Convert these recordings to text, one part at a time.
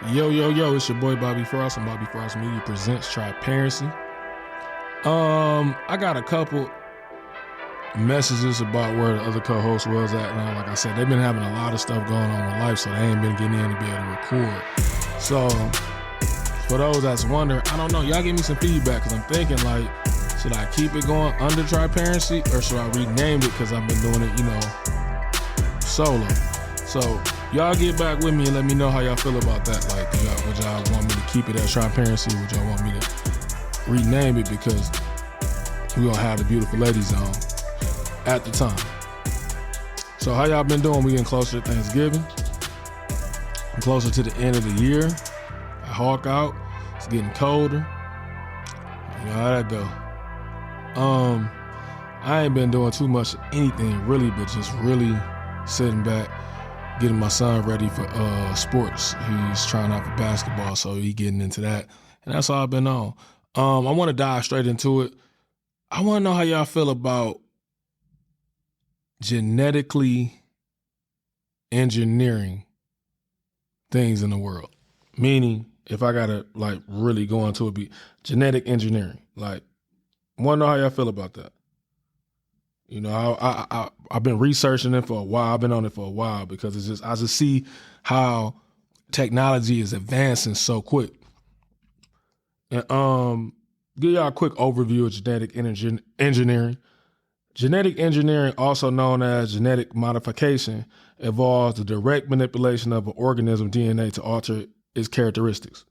Yo, yo, yo, it's your boy Bobby Frost, and Bobby Frost Media presents Transparency. I got a couple messages about where the other co-host was at now. Like I said, they've been having a lot of stuff going on with life, so they ain't been getting in to be able to record. So, for those that's wondering, I don't know, y'all give me some feedback, because I'm thinking, like, should I keep it going under Transparency, or should I rename it, because I've been doing it, solo. So, y'all get back with me and let me know how y'all feel about that. Like, would y'all want me to keep it as Transparency? Would y'all want me to rename it, because we gonna have the beautiful ladies on at the time. So how y'all been doing? We getting closer to Thanksgiving. I'm closer to the end of the year. I hawk out. It's getting colder. You know how that go. I ain't been doing too much anything really, but just really sitting back, getting my son ready for sports. He's trying out for basketball, so he getting into that. And that's all I've been on. I want to dive straight into it. I want to know how y'all feel about genetically engineering things in the world. Meaning, if I got to like really go into it, be genetic engineering. Like, I want to know how y'all feel about that. You know, I've been researching it for a while. I've been on it for a while because I just see how technology is advancing so quick. And give y'all a quick overview of genetic engineering. Genetic engineering, also known as genetic modification, involves the direct manipulation of an organism's DNA to alter its characteristics.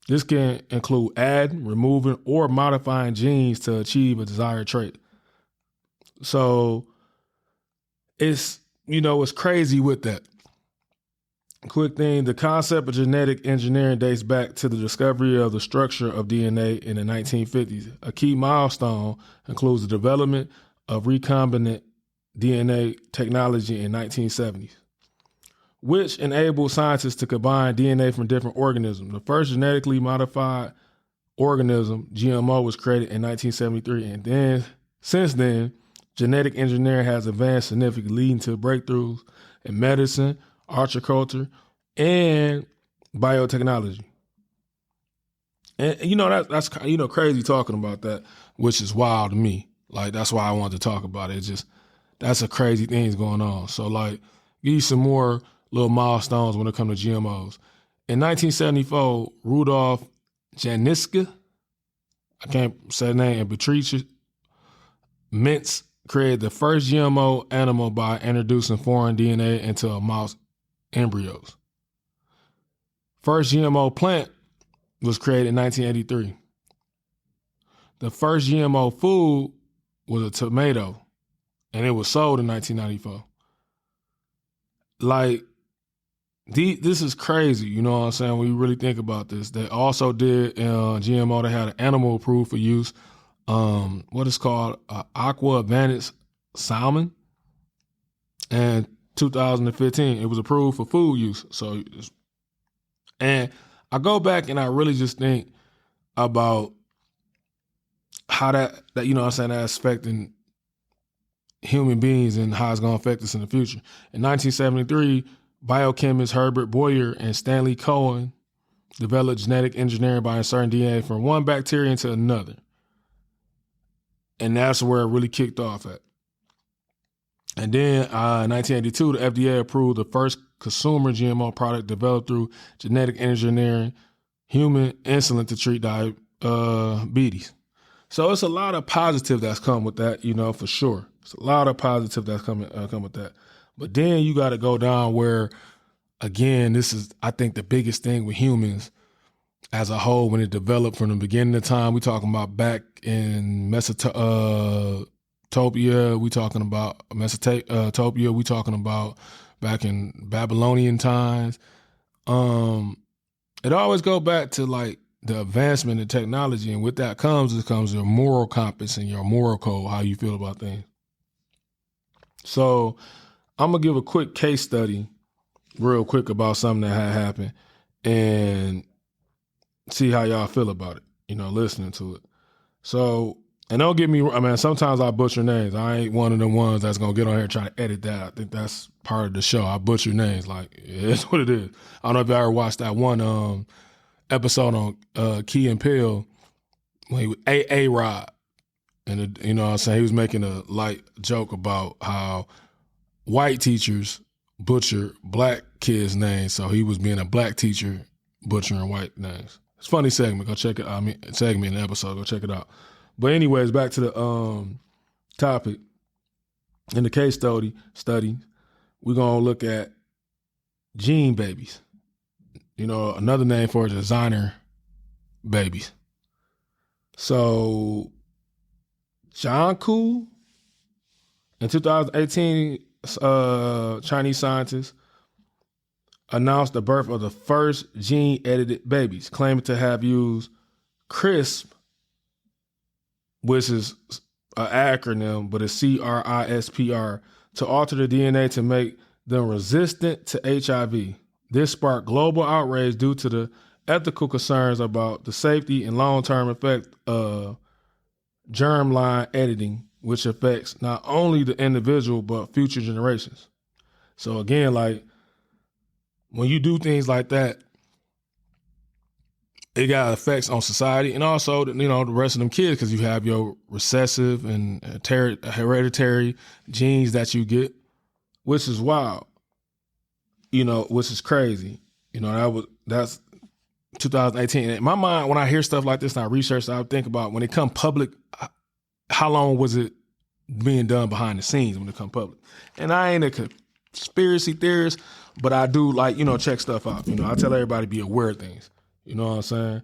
This can include adding, removing, or modifying genes to achieve a desired trait. So it's crazy with that. Quick thing, the concept of genetic engineering dates back to the discovery of the structure of DNA in the 1950s. A key milestone includes the development of recombinant DNA technology in 1970s, which enabled scientists to combine DNA from different organisms. The first genetically modified organism, GMO, was created in 1973, and then since then, genetic engineering has advanced significantly, leading to breakthroughs in medicine, horticulture, and biotechnology. And that's crazy talking about that, which is wild to me. Like, that's why I wanted to talk about it. That's a crazy things going on. So, like, give you some more little milestones when it comes to GMOs. In 1974, Rudolf Janicki, I can't say the name, and Patricia Mintz created the first GMO animal by introducing foreign DNA into a mouse embryos. First GMO plant was created in 1983. The first GMO food was a tomato, and it was sold in 1994. Like, this is crazy, you know what I'm saying, when you really think about this. They also did GMO, they had an animal approved for use, what is called aqua advantage salmon. And 2015, it was approved for food use. So, and I go back and I really just think about how that that's affecting human beings and how it's going to affect us in the future. In 1973, biochemists Herbert Boyer and Stanley Cohen developed genetic engineering by inserting DNA from one bacteria into another. And that's where it really kicked off at. And then in 1982, the FDA approved the first consumer GMO product developed through genetic engineering, human insulin to treat diabetes. So it's a lot of positive that's come with that, for sure. It's a lot of positive that's come with that. But then you got to go down where, again, this is, I think, the biggest thing with humans as a whole when it developed from the beginning of time. We talking about back in Mesopotamia, we talking about Mesopotamia, we talking about back in Babylonian times. It always go back to like the advancement in technology, and with that comes your moral compass and your moral code, how you feel about things. So I'm gonna give a quick case study real quick about something that had happened and see how y'all feel about it, listening to it. So And don't get me, I mean, sometimes I butcher names. I ain't one of the ones that's gonna get on here and try to edit that. I think that's part of the show. I butcher names, like it's what it is. I don't know if you ever watched that one episode on Key and Peele when he was A-Rod, and you know what I'm saying, he was making a light joke about how white teachers butcher black kids' names, so he was being a black teacher butchering white names. It's a funny segment. Go check it. I mean, segment in the episode. Go check it out. But anyways, back to the topic. In the case study, we're gonna look at gene babies. You know, another name for it is designer babies. So, John Koo, in 2018, Chinese scientists announced the birth of the first gene-edited babies, claiming to have used CRISPR, which is an acronym, but it's CRISPR, to alter the DNA to make them resistant to HIV. This sparked global outrage due to the ethical concerns about the safety and long-term effect of germline editing, which affects not only the individual, but future generations. So again, like, when you do things like that, it got effects on society and also, you know, the rest of them kids, because you have your recessive and hereditary genes that you get, which is wild, you know, which is crazy. You know, that's 2018. In my mind, when I hear stuff like this and I research, I would think about when it come public, how long was it being done behind the scenes when it come public? And I ain't a conspiracy theorist, but I do, like, you know, check stuff out. You know, I tell everybody to be aware of things. You know what I'm saying?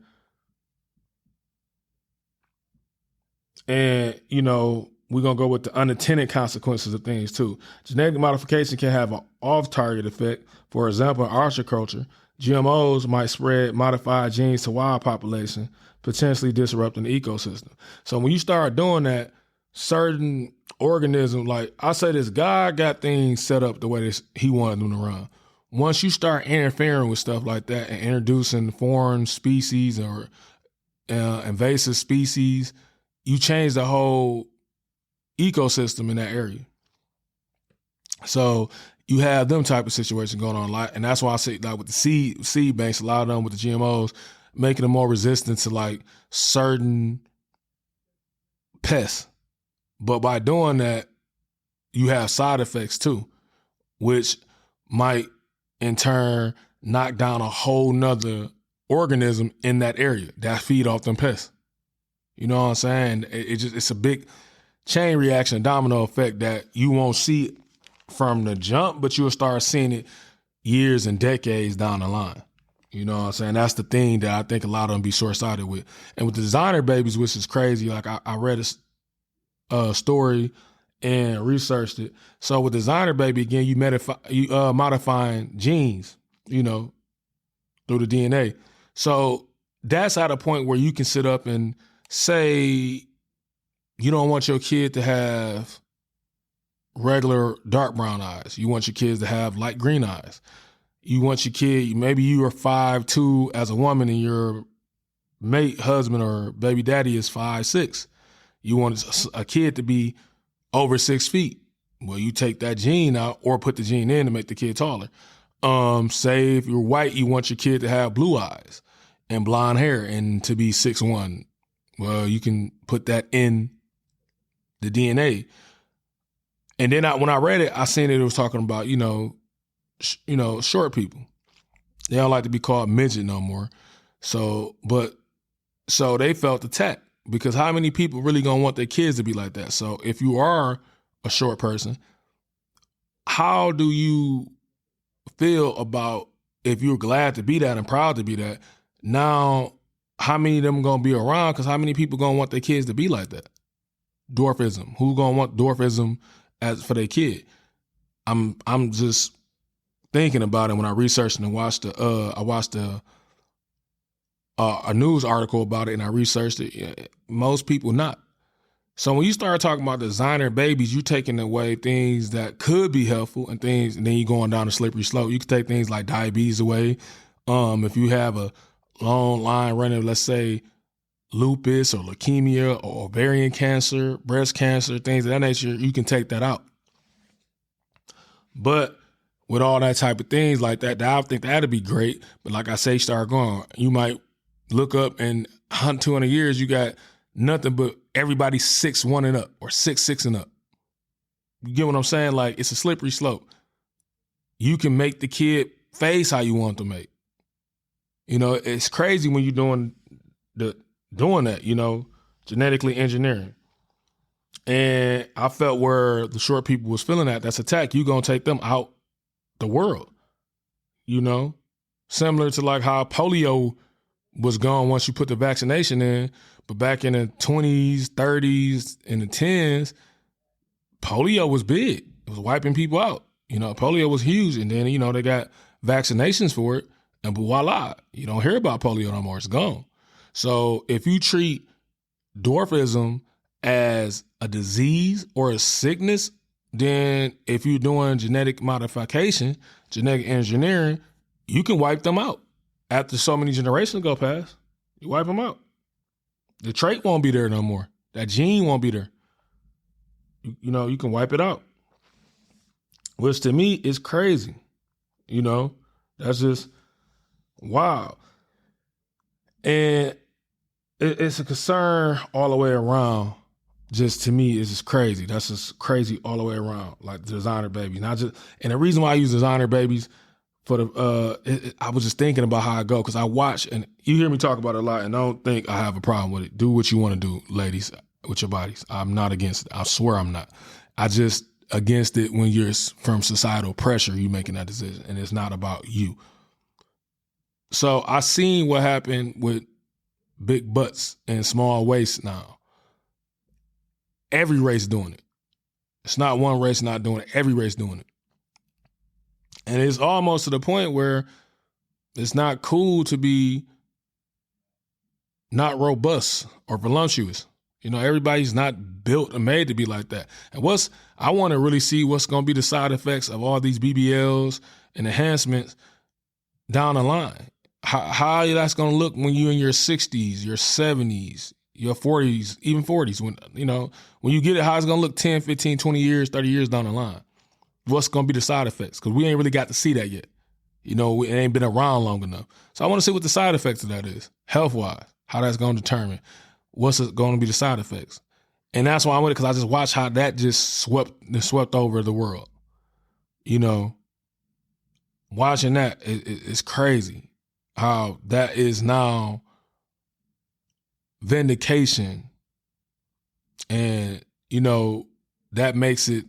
And, you know, we're going to go with the unintended consequences of things too. Genetic modification can have an off-target effect. For example, in horticulture, GMOs might spread modified genes to wild population, potentially disrupting the ecosystem. So when you start doing that, certain organisms, like I say, this guy got things set up the way he wanted them to run. Once you start interfering with stuff like that and introducing foreign species or invasive species, you change the whole ecosystem in that area. So you have them type of situation going on a lot. And that's why I say, like, with the seed banks, a lot of them with the GMOs, making them more resistant to like certain pests. But by doing that, you have side effects too, which might in turn knock down a whole nother organism in that area that feed off them pests. You know what I'm saying? It's a big chain reaction, domino effect that you won't see from the jump, but you'll start seeing it years and decades down the line. You know what I'm saying? That's the thing that I think a lot of them be short-sighted with. And with the designer babies, which is crazy, like I read a story and researched it. So with designer baby, again, you modifying genes, you know, through the DNA. So that's at a point where you can sit up and say you don't want your kid to have regular dark brown eyes. You want your kids to have light green eyes. You want your kid, maybe you are 5'2" as a woman and your mate, husband, or baby daddy is 5'6". You want a kid to be over 6 feet. Well, you take that gene out or put the gene in to make the kid taller. Say if you're white, you want your kid to have blue eyes and blonde hair and to be 6'1". Well, you can put that in the DNA. And then when I read it, I seen it was talking about, you know, short people. They don't like to be called midget no more. So they felt attacked because how many people really gonna want their kids to be like that? So if you are a short person, how do you feel about if you're glad to be that and proud to be that? Now, how many of them gonna be around? Because how many people gonna want their kids to be like that? Dwarfism. Who's gonna want dwarfism as for their kid? I'm just thinking about it when I researched and watched a news article about it and I researched it. Most people not. So when you start talking about designer babies, you're taking away things that could be helpful and things, and then you're going down a slippery slope. You can take things like diabetes away. If you have a long line running, let's say lupus or leukemia or ovarian cancer, breast cancer, things of that nature, you can take that out. But with all that type of things like that, I think that'd be great. But like I say, start going. You might look up and 200 years, you got nothing but everybody 6'1" and up or 6'6" and up. You get what I'm saying? Like, it's a slippery slope. You can make the kid face how you want to make. You know, it's crazy when you're doing that, you know, genetically engineering. And I felt where the short people was feeling that's attack, you gonna take them out the world, you know? Similar to like how polio was gone once you put the vaccination in, but back in the 20s, 30s, and the 10s, polio was big. It was wiping people out. You know, polio was huge. And then, you know, they got vaccinations for it, and voila, you don't hear about polio no more. It's gone. So if you treat dwarfism as a disease or a sickness, then if you're doing genetic modification, genetic engineering, you can wipe them out. After so many generations go past, you wipe them out. The trait won't be there no more. That gene won't be there. You know, you can wipe it out. Which to me is crazy. You know, that's just wow. And it's a concern all the way around. Just to me, it's just crazy. That's just crazy all the way around. Like designer babies, not just. And the reason why I use designer babies for I was just thinking about how I go because I watch and you hear me talk about it a lot, and I don't think I have a problem with it. Do what you want to do, ladies, with your bodies. I'm not against it. I swear I'm not. I just against it when you're from societal pressure. You making that decision, and it's not about you. So I seen what happened with big butts and small waists now. Every race doing it. It's not one race not doing it. Every race doing it. And it's almost to the point where it's not cool to be not robust or voluptuous. You know, everybody's not built or made to be like that. And I want to really see what's going to be the side effects of all these BBLs and enhancements down the line. How that's going to look when you're in your 60s, your 70s, your 40s, even 40s. When, you know, when you get it, how it's going to look 10, 15, 20 years, 30 years down the line. What's going to be the side effects? Because we ain't really got to see that yet. You know, it ain't been around long enough. So I want to see what the side effects of that is, health-wise, how that's going to determine what's going to be the side effects. And that's why I'm with it, because I just watched how that just swept over the world. You know, watching that, it's crazy how that is now vindication. And, you know, that makes it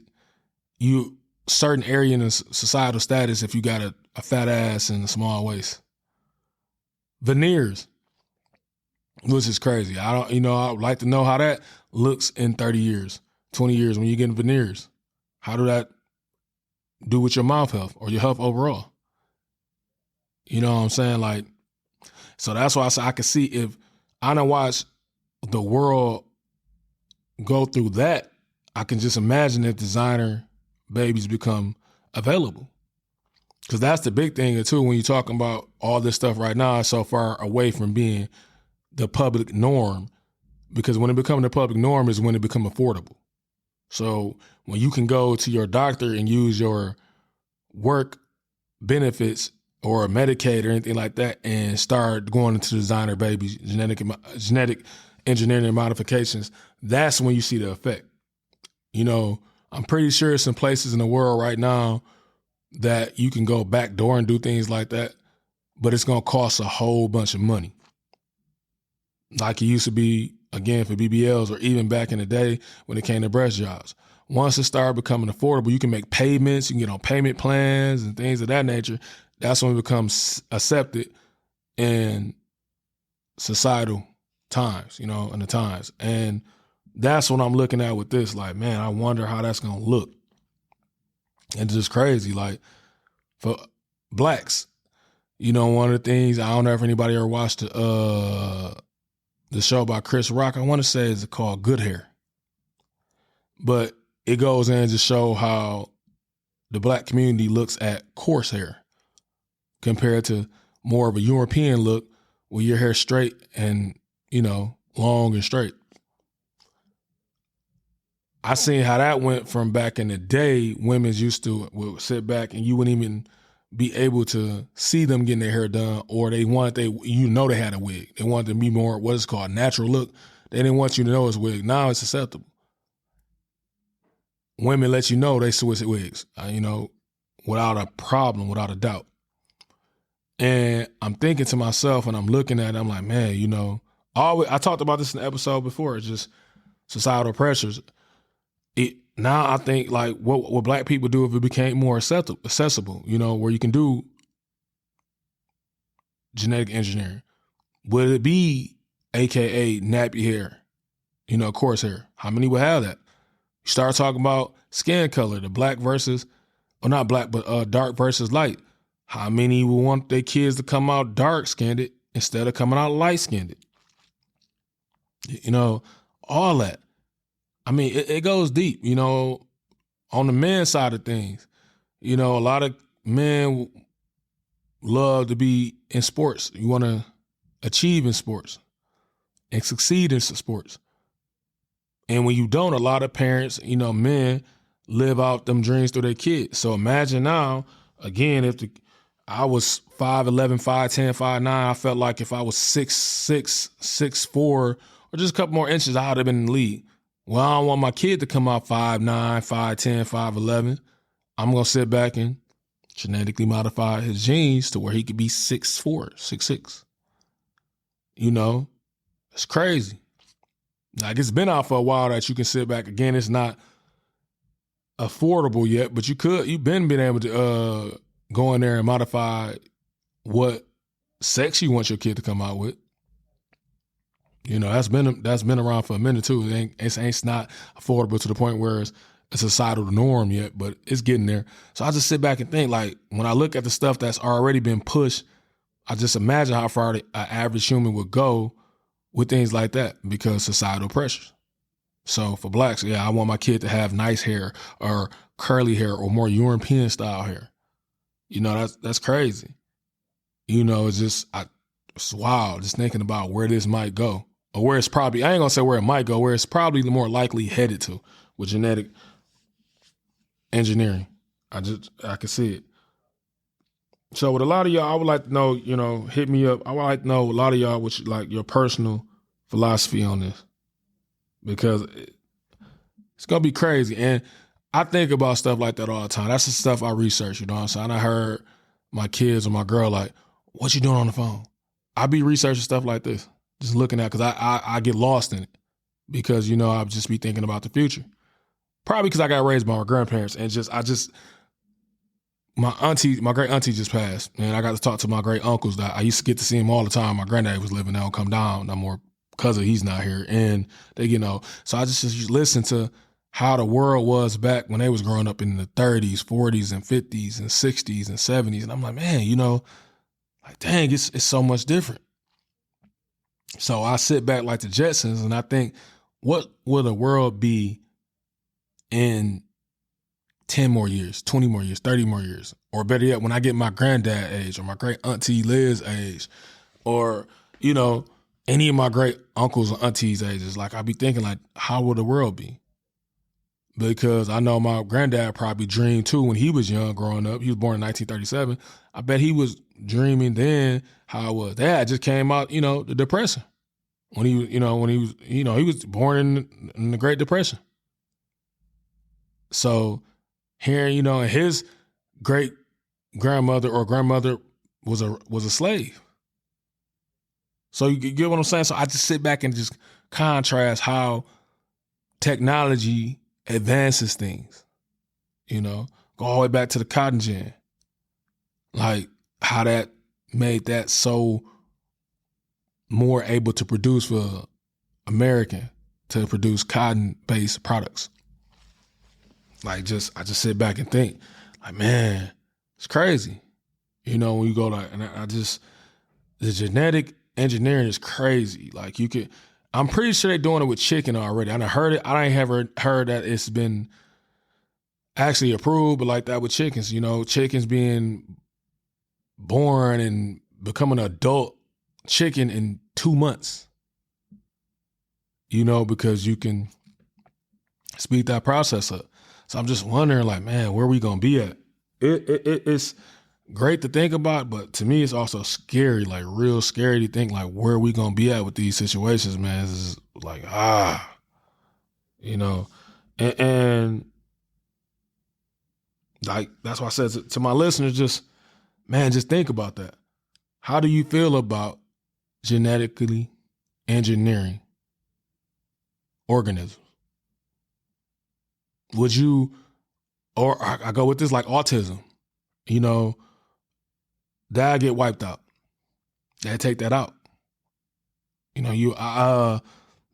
you certain area in a societal status if you got a fat ass and a small waist. Veneers, which is crazy. I would like to know how that looks in 30 years, 20 years when you're getting veneers. How do that do with your mouth health or your health overall? You know what I'm saying? Like, so that's why I can see if I don't watch the world go through that, I can just imagine if designer babies become available. Because that's the big thing too, when you're talking about all this stuff right now, it's so far away from being the public norm, because when it becomes the public norm is when it becomes affordable. So when you can go to your doctor and use your work benefits or Medicaid or anything like that and start going into designer babies, genetic engineering and modifications, that's when you see the effect. You know, I'm pretty sure some places in the world right now that you can go backdoor and do things like that, but it's going to cost a whole bunch of money. Like it used to be, again, for BBLs or even back in the day when it came to breast jobs. Once it started becoming affordable, you can make payments, you can get on payment plans and things of that nature. That's when it becomes accepted in societal times, you know, in the times. And that's what I'm looking at with this. Like, man, I wonder how that's going to look. And just crazy. Like, for blacks, you know, one of the things, I don't know if anybody ever watched the show by Chris Rock. I want to say it's called Good Hair. But it goes in to show how the black community looks at coarse hair compared to more of a European look where your hair's straight and, you know, long and straight. I seen how that went from back in the day. Women's used to would sit back and you wouldn't even be able to see them getting their hair done, or they had a wig. They wanted to be more what is called natural look. They didn't want you to know it's a wig. Now it's acceptable. Women let you know they switch wigs, without a problem, without a doubt. And I'm thinking to myself, and I'm looking at it, I'm like, man, I talked about this in the episode before. It's just societal pressures. Now I think like what black people do if it became more accessible, where you can do genetic engineering. Would it be AKA nappy hair, coarse hair? How many would have that? You start talking about skin color, the black versus, or not black, but dark versus light. How many would want their kids to come out dark-skinned instead of coming out light-skinned? All that. I mean, it goes deep, on the men's side of things. A lot of men love to be in sports. You want to achieve in sports and succeed in sports. And when you don't, a lot of parents, men live out them dreams through their kids. So imagine now, again, I was 5'11", 5'10", 5'9", I felt like if I was 6'6", 6'4", or just a couple more inches, I would have been in the league. Well, I don't want my kid to come out 5'9", 5'10", 5'11". I'm going to sit back and genetically modify his genes to where he could be 6'4", 6'6". It's crazy. Like, it's been out for a while that you can sit back. Again, it's not affordable yet, but you've been able to go in there and modify what sex you want your kid to come out with. That's been around for a minute too. It's not affordable to the point where it's a societal norm yet, but it's getting there. So I just sit back and think, like, when I look at the stuff that's already been pushed, I just imagine how far an average human would go with things like that because societal pressures. So for blacks, I want my kid to have nice hair or curly hair or more European style hair. That's crazy. It's wild just thinking about where this might go, or where it's probably, I ain't gonna say where it might go, where it's probably more likely headed to with genetic engineering. I can see it. So with a lot of y'all, I would like to know, hit me up. I would like to know a lot of y'all what your personal philosophy on this, because it's going to be crazy. And I think about stuff like that all the time. That's the stuff I research, you know what I'm saying? I heard my kids or my girl like, what you doing on the phone? I be researching stuff like this, just looking at, because I get lost in it because, I'll just be thinking about the future. Probably because I got raised by my grandparents and my great auntie just passed, and I got to talk to my great uncles that I used to get to see him all the time. My granddad was living. They don't come down no more because he's not here, and they, so I just listen to how the world was back when they was growing up in the 30s, 40s, and 50s, and 60s, and 70s, and I'm like, man, like, dang, it's so much different. So I sit back like the Jetsons, and I think, what will the world be in 10 more years, 20 more years, 30 more years, or better yet, when I get my granddad age or my great auntie Liz age, or, any of my great uncles or aunties ages, like, I be thinking, like, how will the world be? Because I know my granddad probably dreamed too when he was young growing up. He was born in 1937. I bet he was dreaming then how it was. Dad just came out, the Depression. When he was born in the Great Depression. So hearing, and his great grandmother or grandmother was a slave. So you get what I'm saying? So I just sit back and just contrast how technology advances things, go all the way back to the cotton gin, like how that made that so more able to produce for American to produce cotton-based products. Like, I just sit back and think, like, man, it's crazy. When you go like, and the genetic engineering is crazy. Like, I'm pretty sure they're doing it with chicken already. I done heard it. I ain't ever heard that it's been actually approved, but like that with chickens, chickens being born and becoming an adult chicken in 2 months. because you can speed that process up. So I'm just wondering, like, man, where we gonna be at? It's great to think about, but to me, it's also scary, like real scary to think, like, where we gonna be at with these situations, man. It's like, and like, that's why I said to my listeners, just think about that. How do you feel about genetically engineering organisms? Would you, or I go with this, like autism, dad get wiped out. Dad take that out.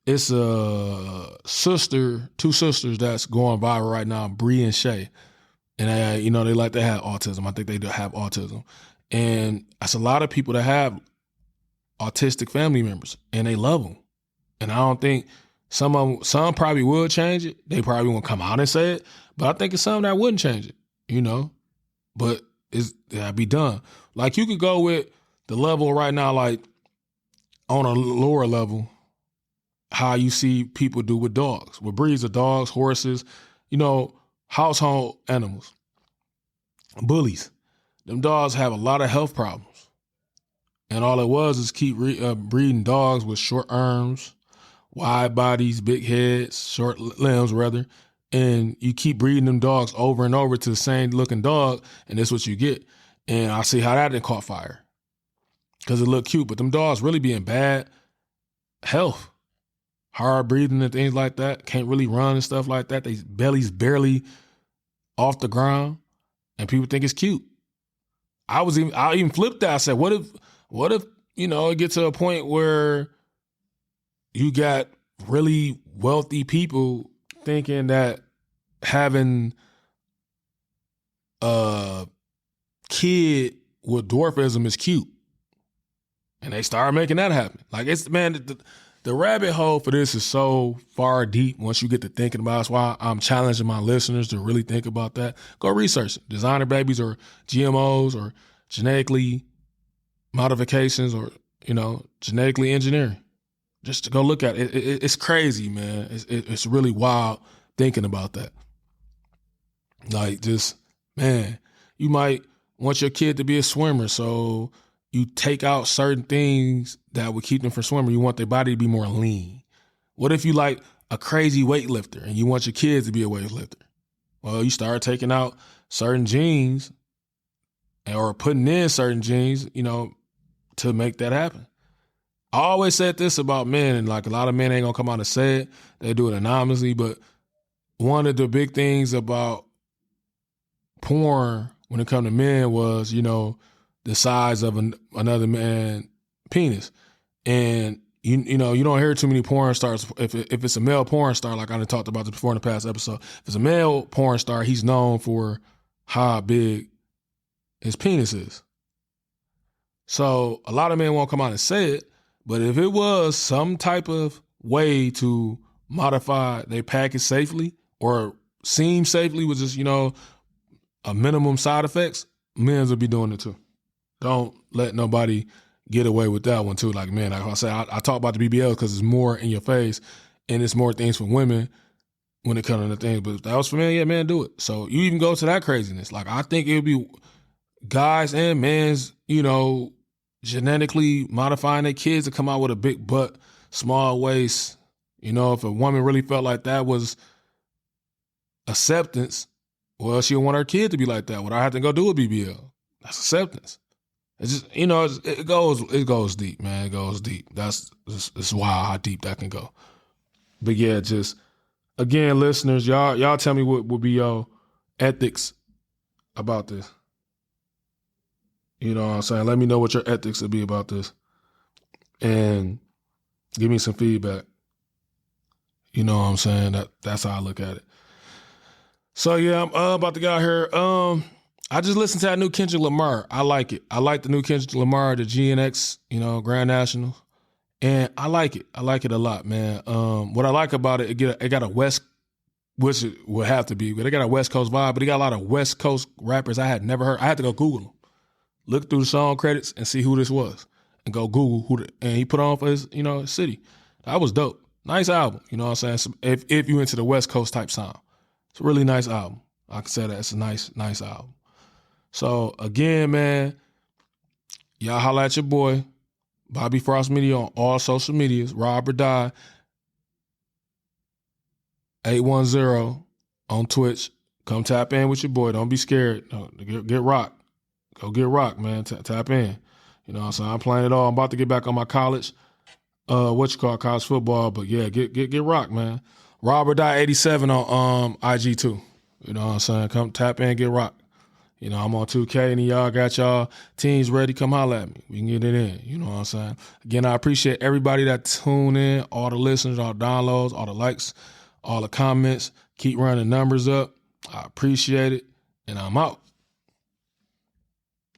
It's two sisters that's going viral right now, Bree and Shay. And they like to have autism. I think they do have autism. And that's a lot of people that have autistic family members, and they love them. And I don't think some probably would change it. They probably won't come out and say it, but I think it's some that wouldn't change it, but that'd be done. Like, you could go with the level right now, like on a lower level, how you see people do with dogs, with breeds of dogs, horses, household animals, bullies. Them dogs have a lot of health problems. And all it was is keep breeding dogs with short arms, wide bodies, big heads, short limbs, rather. And you keep breeding them dogs over and over to the same looking dog, and that's what you get. And I see how that didn't caught fire, because it looked cute, but them dogs really be in bad health, hard breathing and things like that, can't really run and stuff like that. They belly's barely off the ground, and people think it's cute. I even flipped that. I said, what if it gets to a point where you got really wealthy people thinking that having a kid with dwarfism is cute, and they start making that happen. Like, it's, man, the rabbit hole for this is so far deep once you get to thinking about it. That's why I'm challenging my listeners to really think about that. Go research it. Designer babies, or GMOs, or genetically modifications, or, genetically engineering. Just to go look at it. It's crazy, man. It's really wild thinking about that. Like, just, man, you might want your kid to be a swimmer, so you take out certain things that would keep them from swimming. You want their body to be more lean. What if you like a crazy weightlifter and you want your kids to be a weightlifter? Well, you start taking out certain genes, or putting in certain genes, to make that happen. I always said this about men, and like, a lot of men ain't gonna come out and say it. They do it anonymously, but one of the big things about porn when it comes to men was, the size of another man's penis. And you don't hear too many porn stars. If it's a male porn star, like I talked about this before in the past episode, if it's a male porn star, he's known for how big his penis is. So a lot of men won't come out and say it, but if it was some type of way to modify their package safely, or seem safely with just, a minimum side effects, men's will be doing it too. Don't let nobody get away with that one too. Like, man, like I said, I talk about the BBLs because it's more in your face, and it's more things for women when it comes to things. But if that was for men, yeah, man, do it. So you even go to that craziness. Like, I think it would be guys and men's, genetically modifying their kids to come out with a big butt, small waist. If a woman really felt like that was acceptance, well, she'll want her kid to be like that. What I have to go do a BBL. That's acceptance. It's just, it goes deep, man. It goes deep. It's wild how deep that can go. But yeah, just, again, listeners, y'all tell me what would be your ethics about this. You know what I'm saying? Let me know what your ethics would be about this, and give me some feedback. You know what I'm saying? That's how I look at it. So yeah, I'm about to get out here. I just listened to that new Kendrick Lamar. I like it. I like the new Kendrick Lamar, the GNX, Grand National, and I like it. I like it a lot, man. What I like about it, it got a West, which it would have to be, but it got a West Coast vibe. But it got a lot of West Coast rappers I had never heard. I had to go Google them, look through the song credits, and see who this was, and go Google and he put on for his, his city. That was dope. Nice album. You know what I'm saying? If you into the West Coast type sound, it's a really nice album. I can say that it's a nice album. So again, man, y'all holla at your boy, Bobby Frost Media on all social medias. Rob or Die 810 on Twitch. Come tap in with your boy. Don't be scared. No, get rocked. Go get rocked, man. Tap in. You know what I'm saying? I'm playing it all. I'm about to get back on my college, college football. But yeah, get rocked, man. Rob or Die 87 on IG too. You know what I'm saying? Come tap in, get rocked. You know, I'm on 2K and y'all got y'all teams ready. Come holler at me. We can get it in. You know what I'm saying? Again, I appreciate everybody that tune in, all the listeners, all the downloads, all the likes, all the comments. Keep running numbers up. I appreciate it. And I'm out.